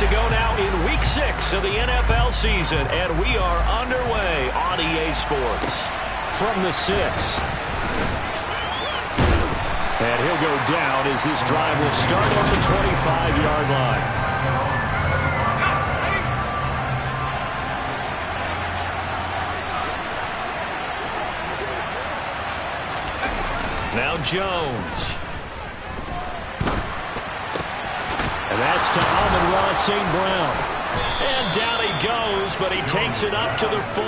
to go now in Week 6 of the NFL season, and we are underway on EA Sports. From the 6. And he'll go down as this drive will start on the 25-yard line. Now Jones. And that's to Amon-Ra St. Brown. And down he goes, but he takes it up to the 40.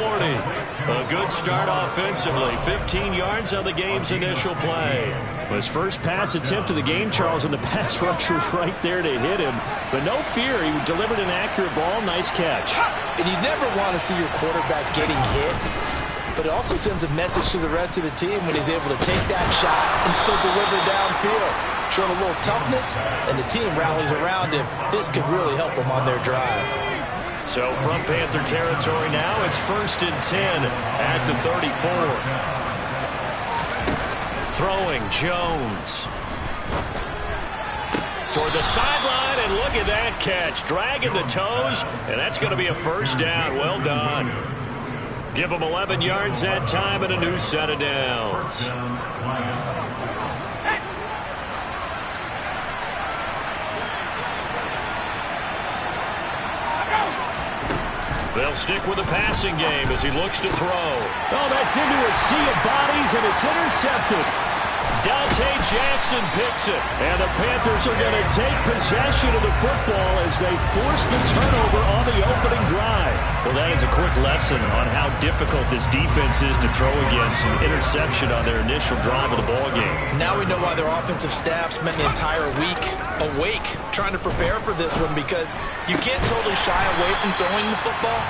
A good start offensively. 15 yards on the game's initial play. His first pass attempt of the game, Charles, and the pass rusher right there to hit him. But no fear, he delivered an accurate ball. Nice catch. And you never want to see your quarterback getting hit. But it also sends a message to the rest of the team when he's able to take that shot and still deliver downfield. Showing a little toughness, and the team rallies around him. This could really help them on their drive. So from Panther territory now, it's 1st and 10 at the 34. Throwing Jones. Toward the sideline, and look at that catch. Dragging the toes, and that's going to be a first down. Well done. Give them 11 yards that time and a new set of downs. They'll stick with the passing game as he looks to throw. Oh, that's into a sea of bodies, and it's intercepted. Dante Jackson picks it. And the Panthers are going to take possession of the football as they force the turnover on the opening drive. Well, that is a quick lesson on how difficult this defense is to throw against. An interception on their initial drive of the ballgame. Now we know why their offensive staff spent the entire week awake trying to prepare for this one, because you can't totally shy away from throwing the football.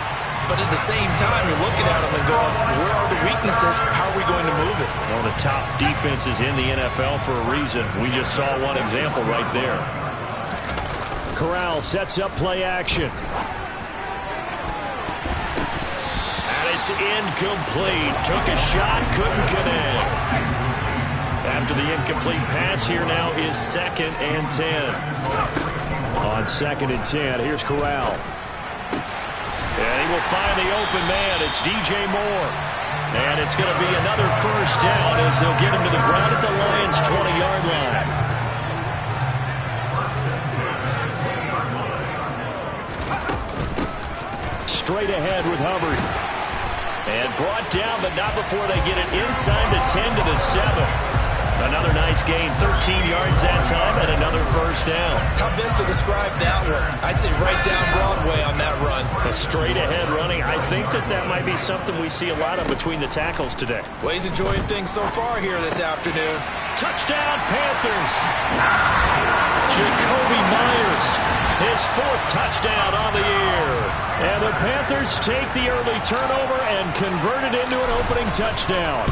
But at the same time, you're looking at them and going, where are the weaknesses? How are we going to move it? One of the top defenses in the NFL for a reason. We just saw one example right there. Corral sets up play action. And it's incomplete. Took a shot, couldn't connect. After the incomplete pass, here now is 2nd and 10. On 2nd and 10, here's Corral. And he will find the open man. It's DJ Moore. And it's going to be another first down as they'll get him to the ground at the Lions' 20-yard line. Straight ahead with Hubbard. And brought down, but not before they get it inside the 10 to the 7. Another nice gain, 13 yards that time, and another first down. How best to describe that one? I'd say right down Broadway on that run. A straight ahead running. I think that might be something we see a lot of between the tackles today. Well, he's enjoying things so far here this afternoon. Touchdown, Panthers. Jakobi Meyers, his 4th touchdown on the year. And the Panthers take the early turnover and convert it into an opening touchdown.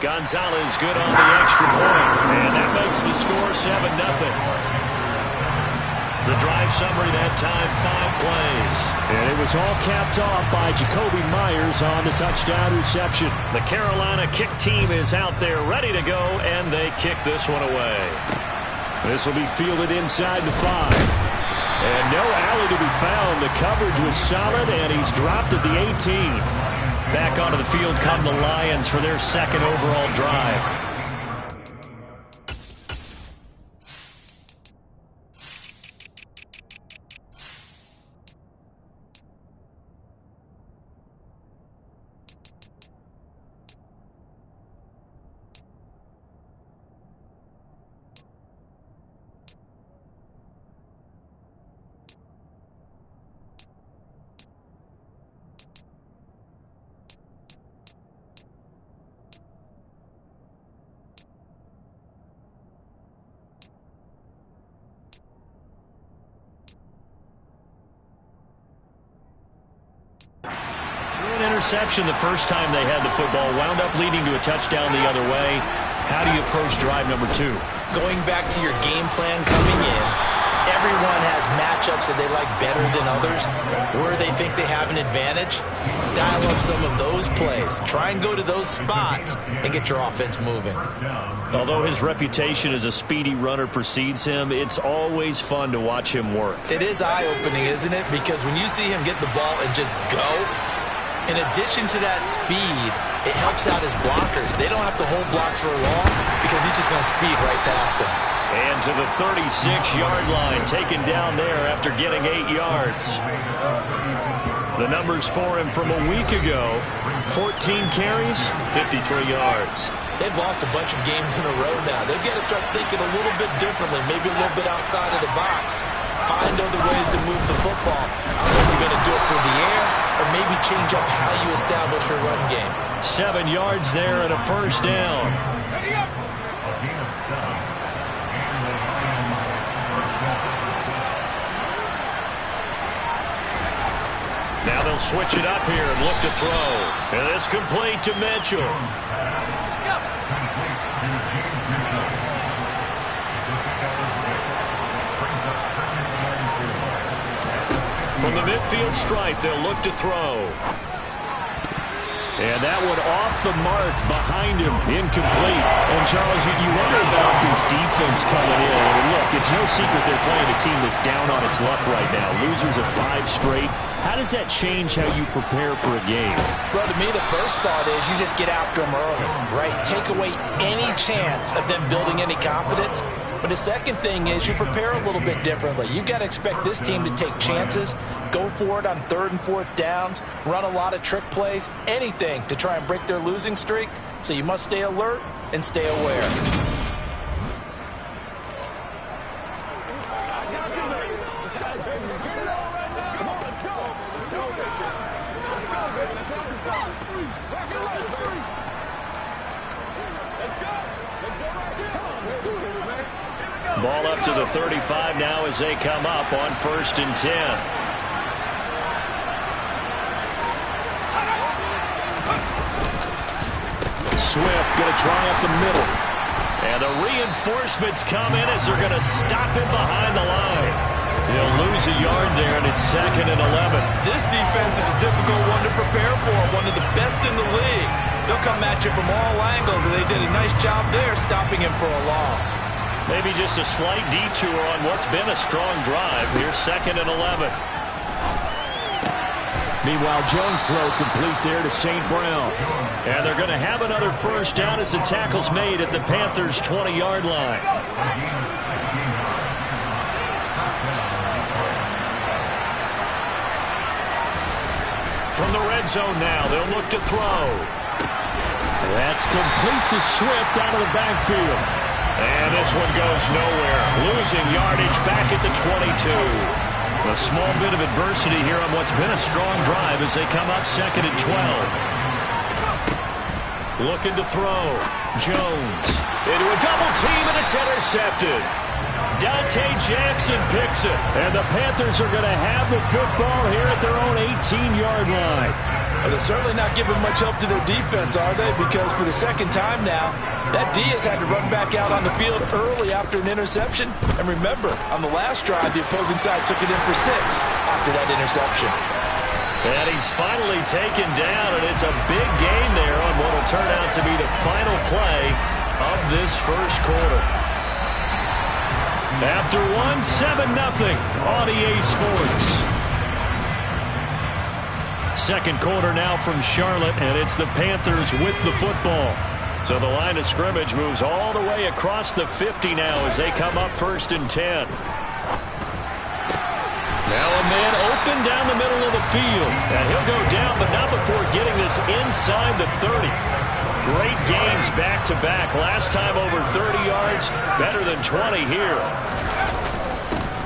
Gonzalez good on the extra point, and that makes the score 7-0. The drive summary that time, 5 plays. And it was all capped off by Jakobi Meyers on the touchdown reception. The Carolina kick team is out there ready to go, and they kick this one away. This will be fielded inside the 5. And no alley to be found. The coverage was solid, and he's dropped at the 18. Back onto the field come the Lions for their 2nd overall drive. Interception the first time they had the football, wound up leading to a touchdown the other way. How do you approach drive number 2? Going back to your game plan coming in, Everyone has matchups that they like better than others, where they think they have an advantage. Dial up some of those plays. Try and go to those spots and get your offense moving. Although his reputation as a speedy runner precedes him, it's always fun to watch him work. It is eye-opening, isn't it? Because when you see him get the ball and just go, in addition to that speed, it helps out his blockers. They don't have to hold blocks for long because he's just going to speed right past them. And to the 36-yard line, taken down there after getting 8 yards. The numbers for him from a week ago, 14 carries, 53 yards. They've lost a bunch of games in a row now. They've got to start thinking a little bit differently, maybe a little bit outside of the box. Find other ways to move the football. I don't know if you're going to do it through the air or maybe change up how you establish your run game. 7 yards there and a first down. Now they'll switch it up here and look to throw. And it's complete to Mitchell. From the midfield stripe, they'll look to throw. And that one off the mark behind him, incomplete. And, Charles, you wonder about this defense coming in. I mean, look, it's no secret they're playing a team that's down on its luck right now. Losers of 5 straight. How does that change how you prepare for a game? Well, to me, the first thought is you just get after them early, right? Take away any chance of them building any confidence. But the second thing is you prepare a little bit differently. You've got to expect this team to take chances, go for it on 3rd and 4th downs, run a lot of trick plays, anything to try and break their losing streak. So you must stay alert and stay aware. Ball up to the 35 now as they come up on 1st and 10. Swift going to try up the middle. And the reinforcements come in as they're going to stop him behind the line. They'll lose a yard there, and it's 2nd and 11. This defense is a difficult one to prepare for, one of the best in the league. They'll come at you from all angles, and they did a nice job there stopping him for a loss. Maybe just a slight detour on what's been a strong drive. Here's 2nd and 11. Meanwhile, Jones' throw complete there to St. Brown. And they're going to have another first down as the tackle's made at the Panthers' 20-yard line. From the red zone now, they'll look to throw. That's complete to Swift out of the backfield. And this one goes nowhere. Losing yardage back at the 22. A small bit of adversity here on what's been a strong drive as they come up 2nd and 12. Looking to throw. Jones into a double team, and it's intercepted. Dante Jackson picks it. And the Panthers are going to have the football here at their own 18-yard line. Well, they're certainly not giving much help to their defense, are they? Because for the second time now, that D has had to run back out on the field early after an interception. And remember, on the last drive, the opposing side took it in for 6 after that interception. And he's finally taken down, and it's a big gain there on what will turn out to be the final play of this first quarter. After one, 7-0 on EA Sports. Second quarter now from Charlotte, and it's the Panthers with the football. So the line of scrimmage moves all the way across the 50 now as they come up 1st and 10. Now a man open down the middle of the field. And he'll go down, but not before getting this inside the 30. Great gains back-to-back. Last time over 30 yards, better than 20 here.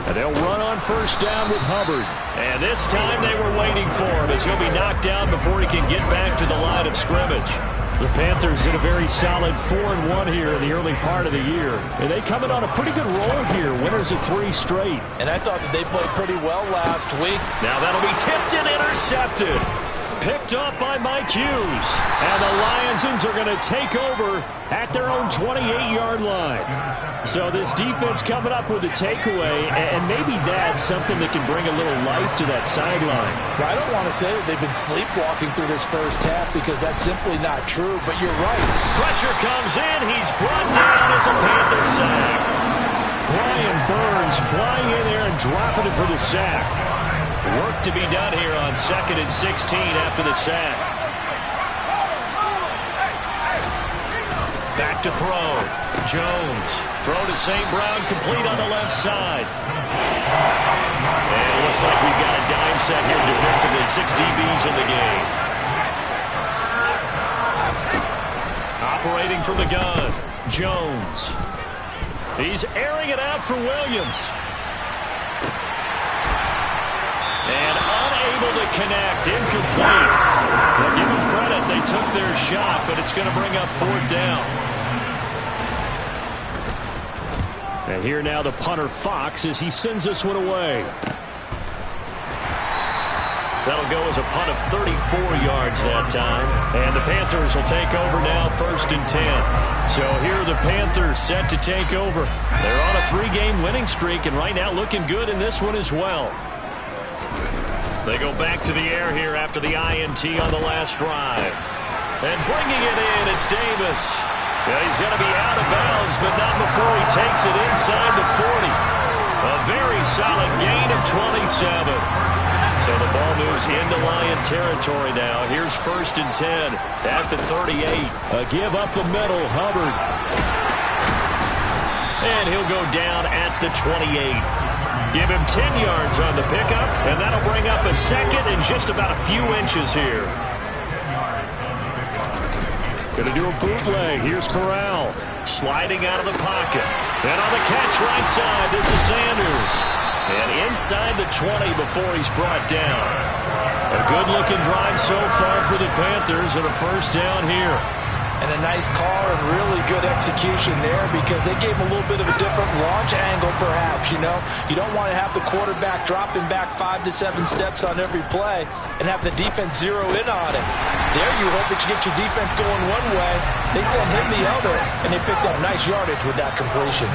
And they'll run on first down with Hubbard. And this time they were waiting for him as he'll be knocked down before he can get back to the line of scrimmage. The Panthers in a very solid 4-1 here in the early part of the year. And they coming on a pretty good roll here, winners of 3 straight. And I thought that they played pretty well last week. Now that'll be tipped and intercepted. Picked off by Mike Hughes. And the Lions Citizens are going to take over at their own 28-yard line. So this defense coming up with a takeaway, and maybe that's something that can bring a little life to that sideline. Well, I don't want to say that they've been sleepwalking through this first half because that's simply not true, but you're right. Pressure comes in. He's brought down. It's a Panther sack. Brian Burns flying in there and dropping it for the sack. Work to be done here on 2nd and 16 after the sack. Back to throw. Jones. Throw to St. Brown, complete on the left side. And it looks like we've got a dime set here defensively. 6 DBs in the game. Operating from the gun. Jones. He's airing it out for Williams. And unable to connect. Incomplete. Well, give them credit. They took their shot, but it's going to bring up 4th down. And here now the punter Fox as he sends this one away. That'll go as a punt of 34 yards that time. And the Panthers will take over now 1st and 10. So here are the Panthers set to take over. They're on a 3-game winning streak and right now looking good in this one as well. They go back to the air here after the INT on the last drive. And bringing it in, it's Davis. Yeah, he's going to be out of bounds, but not before he takes it inside the 40. A very solid gain of 27. So the ball moves into Lion territory now. Here's 1st and 10 at the 38. A give up the middle, Hubbard. And he'll go down at the 28. Give him 10 yards on the pickup, and that'll bring up a 2nd and just about a few inches here. Going to do a bootleg. Here's Corral. Sliding out of the pocket. And on the catch right side, this is Sanders. And inside the 20 before he's brought down. A good-looking drive so far for the Panthers and a 1st down here. And a nice call and really good execution there because they gave him a little bit of a different launch angle perhaps, you know. You don't want to have the quarterback dropping back 5 to 7 steps on every play and have the defense zero in on it. There you hope that you get your defense going one way. They sent him the other, and they picked up nice yardage with that completion.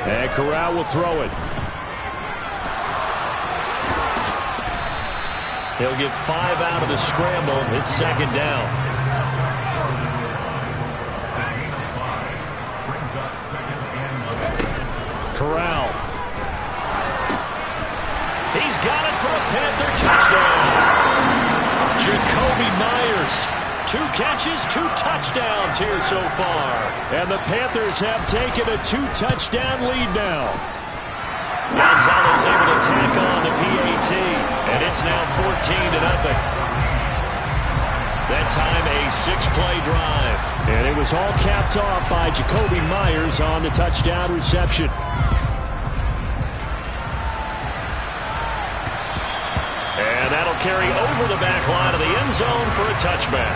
And Corral will throw it. He'll get 5 out of the scramble. It's 2nd down. Corral. He's got it for a Panther touchdown. Jakobi Meyers. 2 catches, 2 touchdowns here so far. And the Panthers have taken a 2-touchdown lead now. Gonzalez able to tack on the PAT, and it's now 14-0. That time a 6-play drive. And it was all capped off by Jakobi Meyers on the touchdown reception. And that'll carry over the back line of the end zone for a touchback.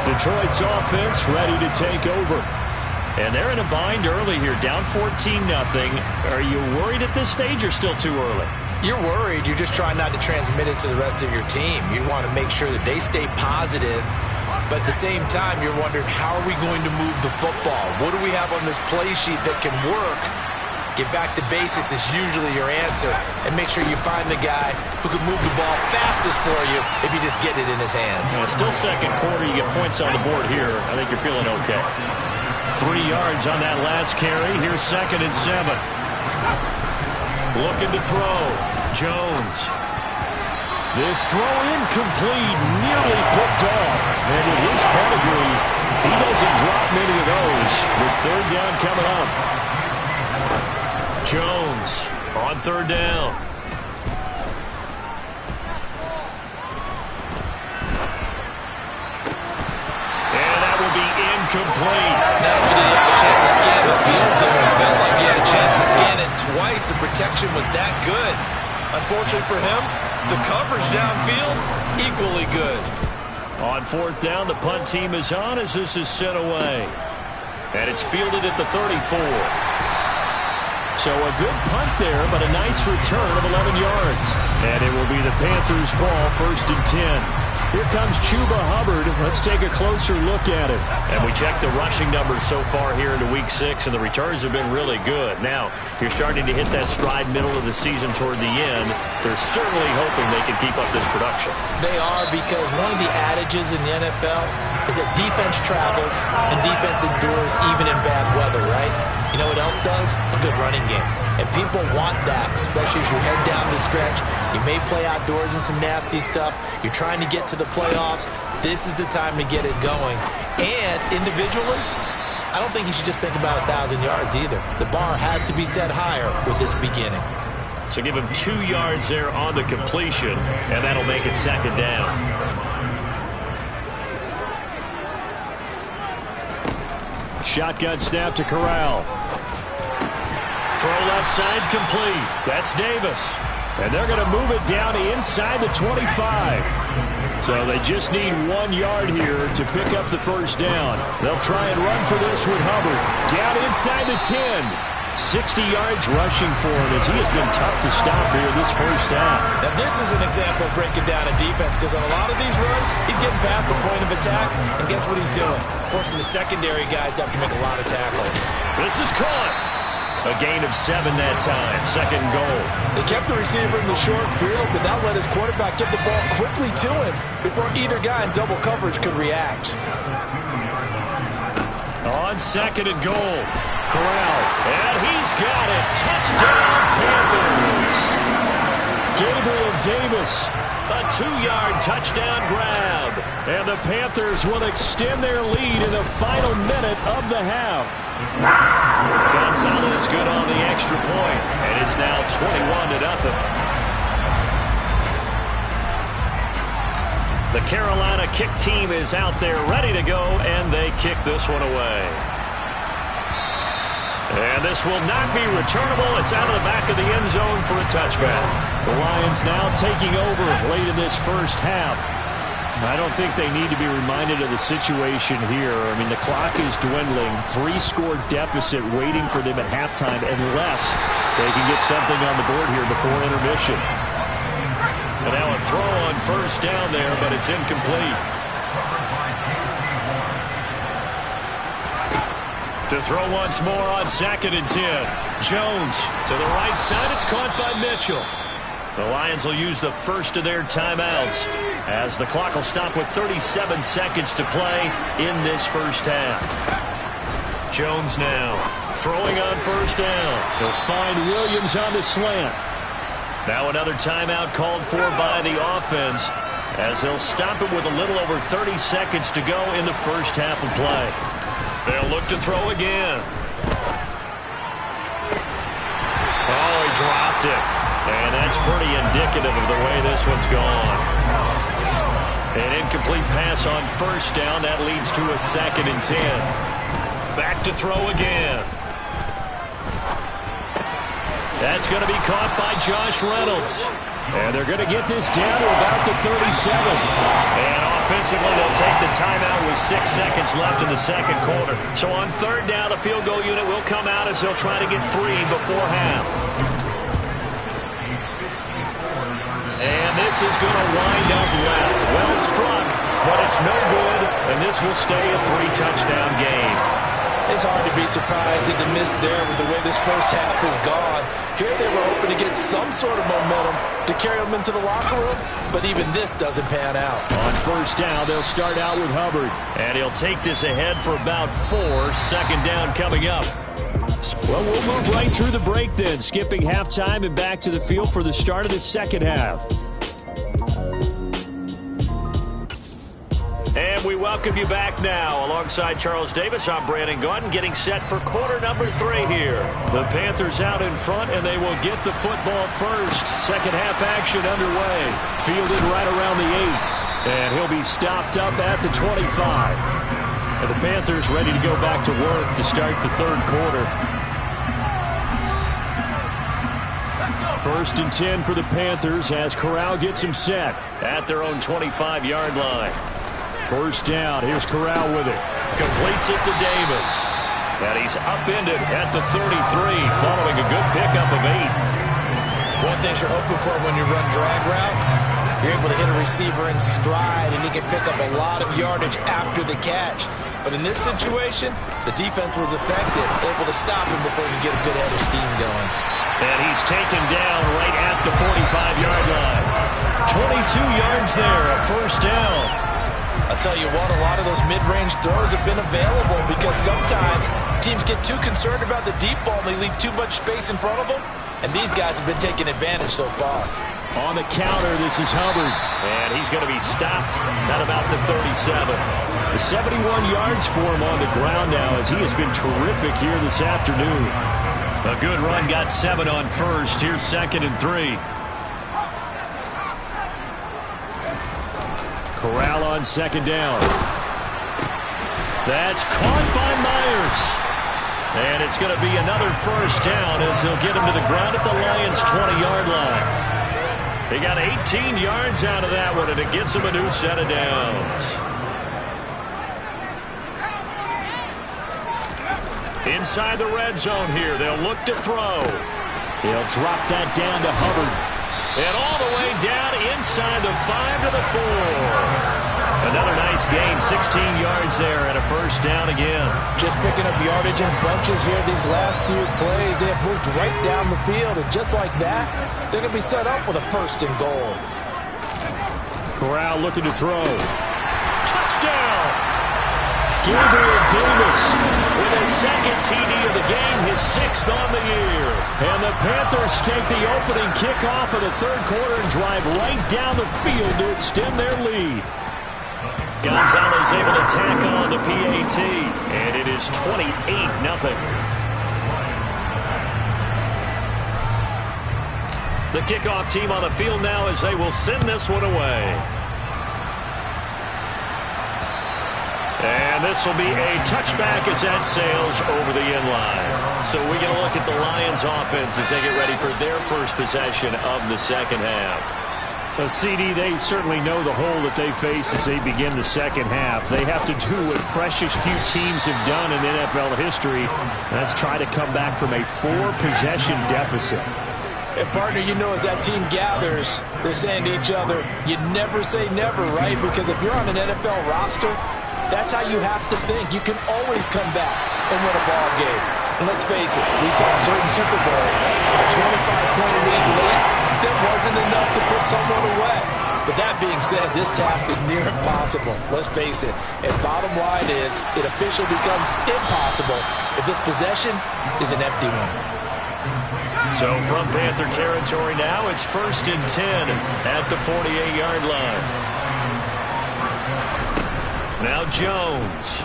Detroit's offense ready to take over. And they're in a bind early here, down 14-0. Are you worried at this stage or still too early? You're worried. You're just trying not to transmit it to the rest of your team. You want to make sure that they stay positive. But at the same time, you're wondering, how are we going to move the football? What do we have on this play sheet that can work? Get back to basics is usually your answer. And make sure you find the guy who can move the ball fastest for you if you just get it in his hands. Still 2nd quarter. You get points on the board here. I think you're feeling okay. 3 yards on that last carry. Here's 2nd and 7. Looking to throw. Jones. This throw incomplete, nearly picked off. And with his pedigree, he doesn't drop many of those. With 3rd down coming up. Jones on 3rd down. And that will be incomplete. Now you didn't have a chance to scan the field there. It felt like you had a chance to scan it twice. The protection was that good. Unfortunately for him, the coverage downfield, equally good. On 4th down, the punt team is on as this is sent away. And it's fielded at the 34. So a good punt there, but a nice return of 11 yards. And it will be the Panthers' ball, 1st and 10. Here comes Chuba Hubbard. Let's take a closer look at it. And we checked the rushing numbers so far here into Week 6, and the returns have been really good. Now, you're starting to hit that stride middle of the season toward the end. They're certainly hoping they can keep up this production. They are, because one of the adages in the NFL is that defense travels and defense endures even in bad weather, right? You know what else does? A good running game. And people want that, especially as you head down the stretch. You may play outdoors in some nasty stuff. You're trying to get to the playoffs. This is the time to get it going. And individually, I don't think you should just think about 1,000 yards either. The bar has to be set higher with this beginning. So give him 2 yards there on the completion, and that'll make it 2nd down. Shotgun snap to Corral. Throw left side complete. That's Davis. And they're going to move it down inside the 25. So they just need 1 yard here to pick up the 1st down. They'll try and run for this with Hubbard. Down inside the 10. 60 yards rushing for him as he has been tough to stop here this 1st half. Now this is an example of breaking down a defense, because on a lot of these runs, he's getting past the point of attack, and guess what he's doing? Forcing the secondary guys to have to make a lot of tackles. This is caught. A gain of 7 that time. 2nd and goal. They kept the receiver in the short field, but that let his quarterback get the ball quickly to him before either guy in double coverage could react. On 2nd and goal. Corral. And he's got it. Touchdown, Panthers. Gabriel Davis. A 2-yard touchdown grab. And the Panthers will extend their lead in the final minute of the half. Gonzalez good on the extra point, and it's now 21-0. The Carolina kick team is out there ready to go, and they kick this one away. And this will not be returnable. It's out of the back of the end zone for a touchback. The Lions now taking over late in this 1st half. I don't think they need to be reminded of the situation here. I mean, the clock is dwindling. 3-score deficit waiting for them at halftime unless they can get something on the board here before intermission. And now a throw on 1st down there, but it's incomplete. To throw once more on 2nd and 10. Jones to the right side. It's caught by Mitchell. The Lions will use the first of their timeouts as the clock will stop with 37 seconds to play in this 1st half. Jones now throwing on 1st down. They'll find Williams on the slant. Now another timeout called for by the offense as they'll stop it with a little over 30 seconds to go in the 1st half of play. They'll look to throw again. Oh, he dropped it. And that's pretty indicative of the way this one's gone. An incomplete pass on 1st down. That leads to a 2nd and 10. Back to throw again. That's going to be caught by Josh Reynolds. And they're going to get this down to about the 37. And offensively, they'll take the timeout with 6 seconds left in the 2nd quarter. So on 3rd down, the field goal unit will come out as they'll try to get 3 before half. And this is going to wind up left. Well struck, but it's no good, and this will stay a 3-touchdown game. It's hard to be surprised at the miss there with the way this 1st half has gone. Here they were hoping to get some sort of momentum to carry them into the locker room, but even this doesn't pan out. On 1st down, they'll start out with Hubbard. And he'll take this ahead for about 4. 2nd down coming up. Well, we'll move right through the break then, skipping halftime and back to the field for the start of the 2nd half. And we welcome you back now. Alongside Charles Davis, I'm Brandon Gaudin, getting set for quarter number 3 here. The Panthers out in front, and they will get the football first. 2nd half action underway. Fielded right around the 8. And he'll be stopped up at the 25. And the Panthers ready to go back to work to start the 3rd quarter. 1st and 10 for the Panthers as Corral gets him set at their own 25-yard line. 1st down. Here's Corral with it. Completes it to Davis. And he's upended at the 33 following a good pickup of 8. One thing you're hoping for when you run drag routes, you're able to hit a receiver in stride, and he can pick up a lot of yardage after the catch. But in this situation, the defense was effective, able to stop him before he could get a good head of steam going. And he's taken down right at the 45-yard line. 22 yards there, a first down. I'll tell you what, a lot of those mid-range throws have been available because sometimes teams get too concerned about the deep ball and they leave too much space in front of them. And these guys have been taking advantage so far. On the counter, this is Hubbard. And he's going to be stopped at about the 37. The 71 yards for him on the ground now as he has been terrific here this afternoon. A good run, got 7 on first. Here's 2nd and 3. Corral on 2nd down. That's caught by Myers. And it's going to be another first down as they'll get him to the ground at the Lions' 20-yard line. They got 18 yards out of that one, and it gets him a new set of downs. Inside the red zone here, they'll look to throw. They'll drop that down to Hubbard. And all the way down inside the 5 to the 4. Another nice gain, 16 yards there, and a first down again. Just picking up yardage in bunches here these last few plays. They have moved right down the field, and just like that, they're going to be set up with a 1st and goal. Corral looking to throw. Touchdown! Gabriel Davis with his 2nd TD of the game, his 6th on the year. And the Panthers take the opening kickoff of the 3rd quarter and drive right down the field to extend their lead. Gonzalez able to tack on the PAT, and it is 28-0. The kickoff team on the field now as they will send this one away. And this will be a touchback as that sails over the inline. So we get a look at the Lions offense as they get ready for their first possession of the second half. So, CD, they certainly know the hole that they face as they begin the second half. They have to do what precious few teams have done in NFL history. That's try to come back from a 4-possession deficit. And, partner, you know as that team gathers, they're saying to each other, you never say never, right? Because if you're on an NFL roster, that's how you have to think. You can always come back and win a ball game. And let's face it, we saw a certain Super Bowl, a 25-point lead late. That wasn't enough to put someone away. But that being said, this task is near impossible. Let's face it. And bottom line is, it officially becomes impossible if this possession is an empty one. So from Panther territory now, it's 1st and 10 at the 48-yard line. Now Jones.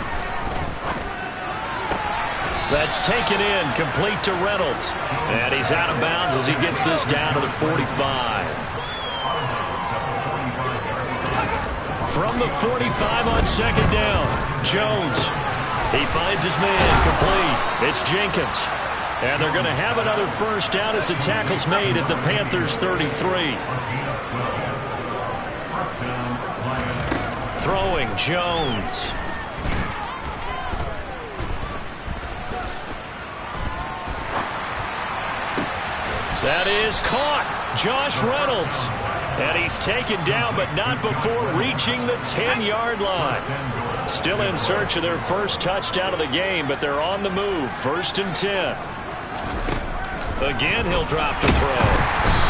That's taken in, complete to Reynolds. And he's out of bounds as he gets this down to the 45. From the 45 on 2nd down, Jones. He finds his man, complete. It's Jenkins. And they're going to have another first down as the tackle's made at the Panthers' 33. Throwing, Jones. That is caught. Josh Reynolds. And he's taken down, but not before reaching the 10-yard line. Still in search of their first touchdown of the game, but they're on the move. 1st and 10. Again, he'll drop to throw.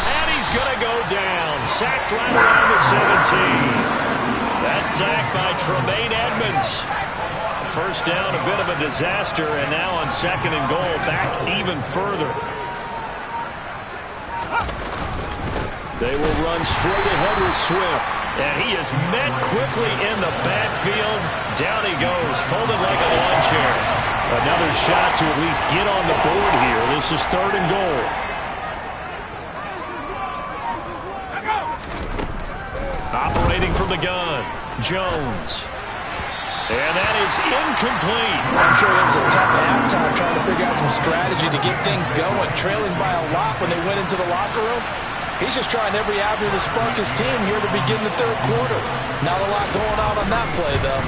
And he's going to go down. Sacked right around the 17. That sack by Tremaine Edmonds. First down, a bit of a disaster, and now on 2nd and goal, back even further. They will run straight ahead with Swift. And he is met quickly in the backfield. Down he goes, folded like a lawn chair. Another shot to at least get on the board here. This is 3rd and goal. Operating from the gun, Jones. And that is incomplete. I'm sure it was a tough halftime trying to figure out some strategy to get things going. Trailing by a lot when they went into the locker room. He's just trying every avenue to spark his team here to begin the 3rd quarter. Not a lot going on that play, though.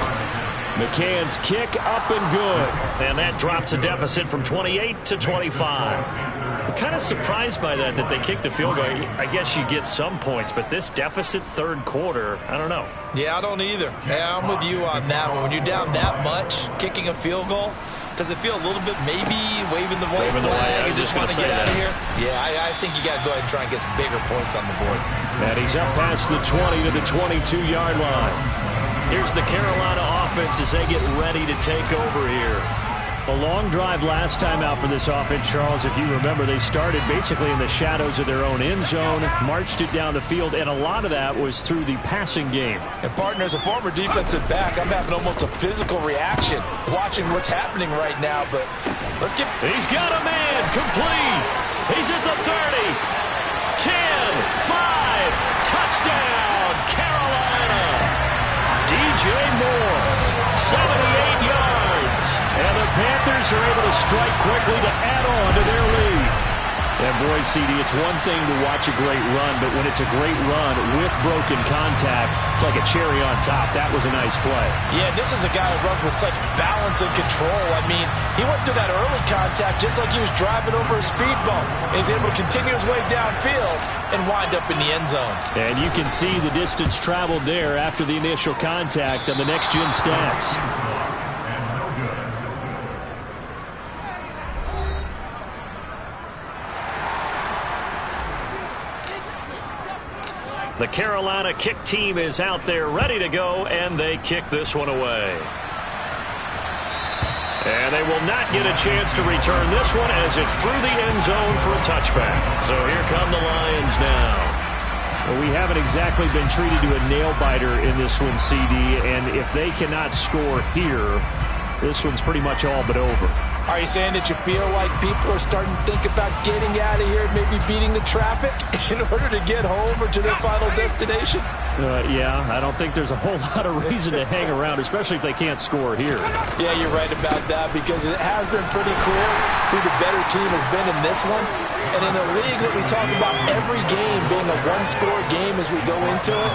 McCann's kick up and good. And that drops a deficit from 28 to 25. I'm kind of surprised by that they kicked the field goal. I guess you get some points, but this deficit third quarter, I don't know. Yeah, I don't either. Yeah, I'm with you on that one. When you're down that much, kicking a field goal, does it feel a little bit maybe waving the white flag and just want to get out of here? Yeah, I think you got to go ahead and try and get some bigger points on the board. And he's up past the 20 to the 22-yard line. Here's the Carolina offense as they get ready to take over here. A long drive last time out for this offense, Charles. If you remember, they started basically in the shadows of their own end zone, marched it down the field, and a lot of that was through the passing game. And, partner, as a former defensive back, I'm having almost a physical reaction watching what's happening right now, but let's get... He's got a man, complete. He's at the 30, 10, 5, touchdown, Carolina. DJ Moore, 78 yards. And the Panthers are able to strike quickly to add on to their lead. And boy, CD, it's one thing to watch a great run, but when it's a great run with broken contact, it's like a cherry on top. That was a nice play. Yeah, this is a guy who runs with such balance and control. I mean, he went through that early contact just like he was driving over a speed bump. And he's able to continue his way downfield and wind up in the end zone. And you can see the distance traveled there after the initial contact on the next-gen stats. The Carolina kick team is out there ready to go, and they kick this one away. And they will not get a chance to return this one as it's through the end zone for a touchback. So here come the Lions now. Well, we haven't exactly been treated to a nail-biter in this one, CD, and if they cannot score here, this one's pretty much all but over. Are you saying that you feel like people are starting to think about getting out of here, maybe beating the traffic in order to get home or to their final destination? Yeah, I don't think there's a whole lot of reason to hang around, especially if they can't score here. Yeah, you're right about that because it has been pretty clear who the better team has been in this one. And in a league that we talk about every game being a one-score game as we go into it,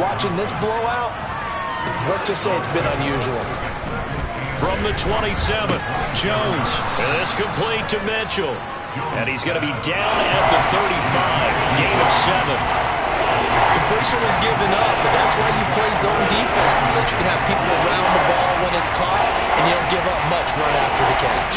watching this blowout, let's just say it's been unusual. From the 27, Jones. And it's complete to Mitchell. And he's going to be down at the 35. Gain of 7. Completion was given up, but that's why you play zone defense, so that you can have people around the ball when it's caught, and you don't give up much run after the catch.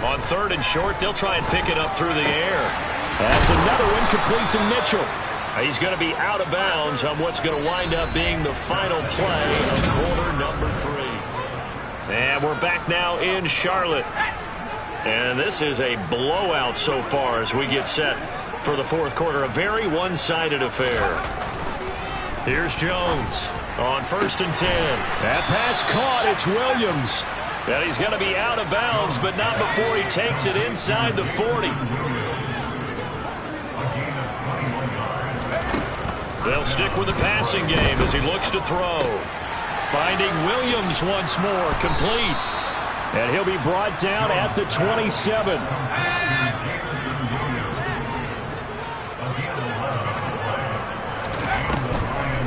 On 3rd and short, they'll try and pick it up through the air. That's another incomplete to Mitchell. He's going to be out of bounds on what's going to wind up being the final play of quarter number 3. And we're back now in Charlotte. And this is a blowout so far as we get set for the fourth quarter. A very one-sided affair. Here's Jones on 1st and 10. That pass caught. It's Williams. And he's going to be out of bounds, but not before he takes it inside the 40. They'll stick with the passing game as he looks to throw. Finding Williams once more, complete. And he'll be brought down at the 27.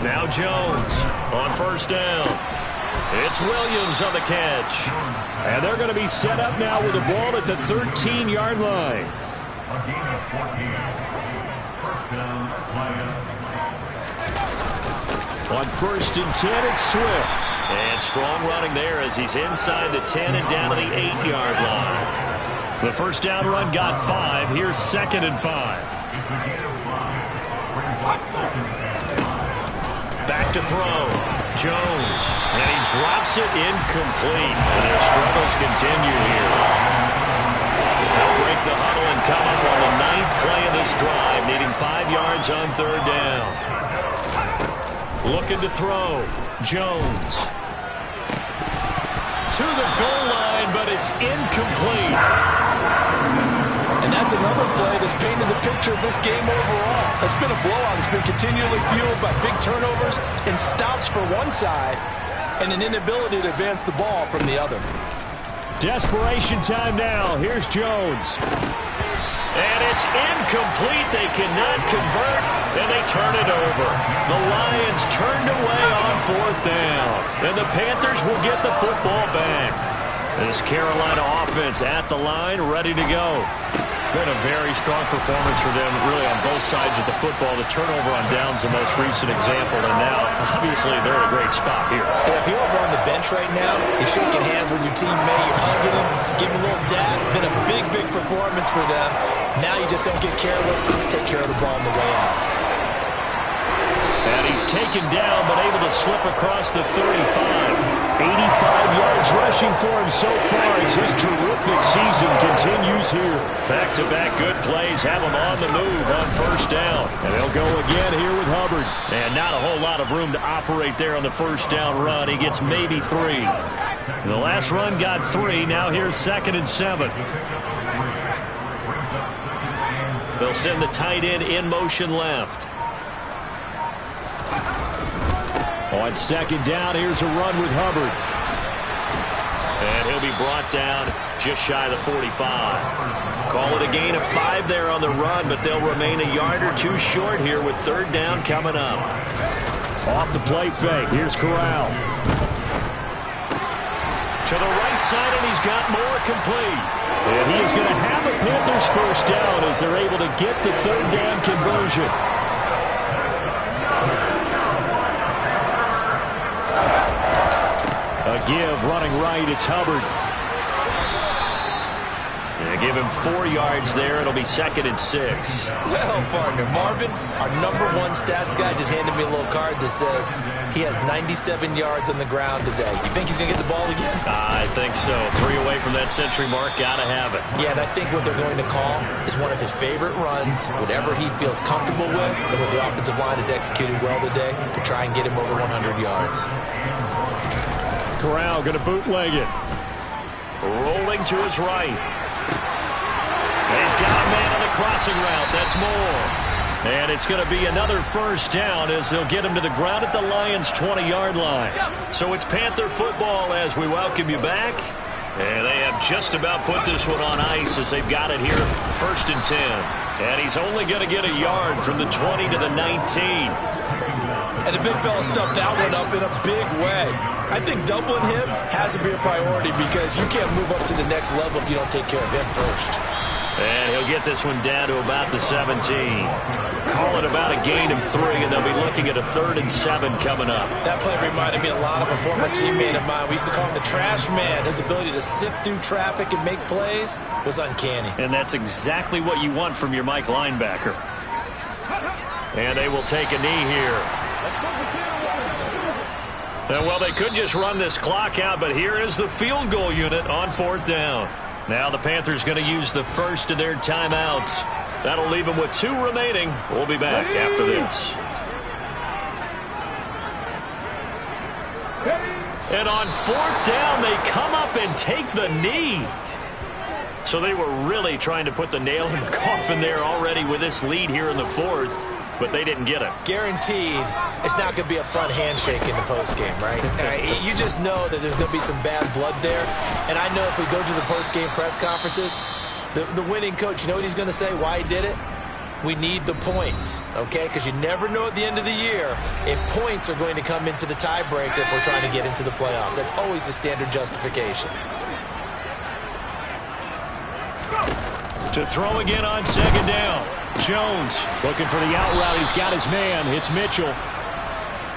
Now Jones on 1st down. It's Williams on the catch. And they're going to be set up now with the ball at the 13-yard line. On 1st and 10, it's Swift. And strong running there as he's inside the 10 and down to the 8-yard line. The first down run got 5. Here's 2nd and 5. Back to throw. Jones. And he drops it incomplete. And their struggles continue here. They'll break the huddle and come up on the 9th play of this drive, needing 5 yards on 3rd down. Looking to throw. Jones. To the goal line, but it's incomplete. And that's another play that's painted the picture of this game overall. It's been a blowout. It's been continually fueled by big turnovers and stops for one side and an inability to advance the ball from the other. Desperation time now. Here's Jones. And it's incomplete. They cannot convert, and they turn it over. The Lions turned away on 4th down, and the Panthers will get the football back. This Carolina offense at the line, ready to go. Been a very strong performance for them, really, on both sides of the football. The turnover on downs the most recent example, and now, obviously, they're in a great spot here. Yeah, if you're over on the bench right now, you're shaking hands with your teammate, you're hugging him, giving him a little dab. Been a big, big performance for them. Now you just don't get careless. Take care of the ball on the way out. And he's taken down, but able to slip across the 35. 85 yards rushing for him so far as his terrific season continues here. Back-to-back good plays have him on the move on 1st down. And they'll go again here with Hubbard. And not a whole lot of room to operate there on the 1st down run. He gets maybe 3. The last run got 3. Now here's 2nd and 7. They'll send the tight end in motion left. On 2nd down, here's a run with Hubbard. And he'll be brought down just shy of the 45. Call it a gain of 5 there on the run, but they'll remain a yard or 2 short here with 3rd down coming up. Off the play fake, here's Corral. To the right side, and he's got more complete. And he is going to have a Panthers 1st down as they're able to get the 3rd down conversion. A give, running right, it's Hubbard. They give him 4 yards there. It'll be 2nd and 6. Well, partner, Marvin, our #1 stats guy just handed me a little card that says he has 97 yards on the ground today. You think he's going to get the ball again? I think so. 3 away from that century mark. Got to have it. Yeah, and I think what they're going to call is one of his favorite runs, whatever he feels comfortable with, and what the offensive line has executed well today to try and get him over 100 yards. Corral going to bootleg it. Rolling to his right. He's got a man on the crossing route. That's more. And it's going to be another 1st down as they'll get him to the ground at the Lions' 20-yard line. So it's Panther football as we welcome you back. And they have just about put this one on ice as they've got it here, 1st and 10. And he's only going to get a yard from the 20 to the 19. And the big fella stuffed that one up in a big way. I think doubling him has to be a priority because you can't move up to the next level if you don't take care of him first. And he'll get this one down to about the 17. Call it about a gain of 3, and they'll be looking at a 3rd and 7 coming up. That play reminded me a lot of a former teammate of mine. We used to call him the trash man. His ability to sift through traffic and make plays was uncanny. And that's exactly what you want from your Mike linebacker. And they will take a knee here. And, well, they could just run this clock out, but here is the field goal unit on 4th down. Now the Panthers going to use the first of their timeouts. That'll leave them with 2 remaining. We'll be back after this. And on 4th down, they come up and take the knee. So they were really trying to put the nail in the coffin there already with this lead here in the 4th. But they didn't get it. Guaranteed, it's not going to be a front handshake in the postgame, right? You just know that there's going to be some bad blood there. And I know if we go to the postgame press conferences, the winning coach, you know what he's going to say, why he did it? We need the points, okay? Because you never know at the end of the year if points are going to come into the tiebreaker if we're trying to get into the playoffs. That's always the standard justification. To throw again on 2nd down. Jones looking for the out route. He's got his man. It's Mitchell.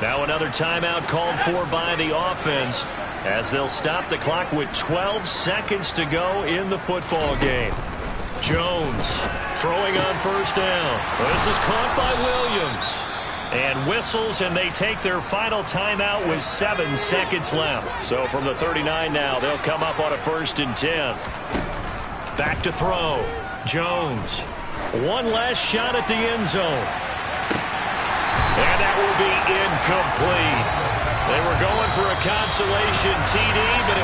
Now another timeout called for by the offense as they'll stop the clock with 12 seconds to go in the football game. Jones throwing on 1st down. This is caught by Williams. And whistles, and they take their final timeout with 7 seconds left. So from the 39 now, they'll come up on a 1st and 10. Back to throw. Jones. One last shot at the end zone. And that will be incomplete. They were going for a consolation TD, but it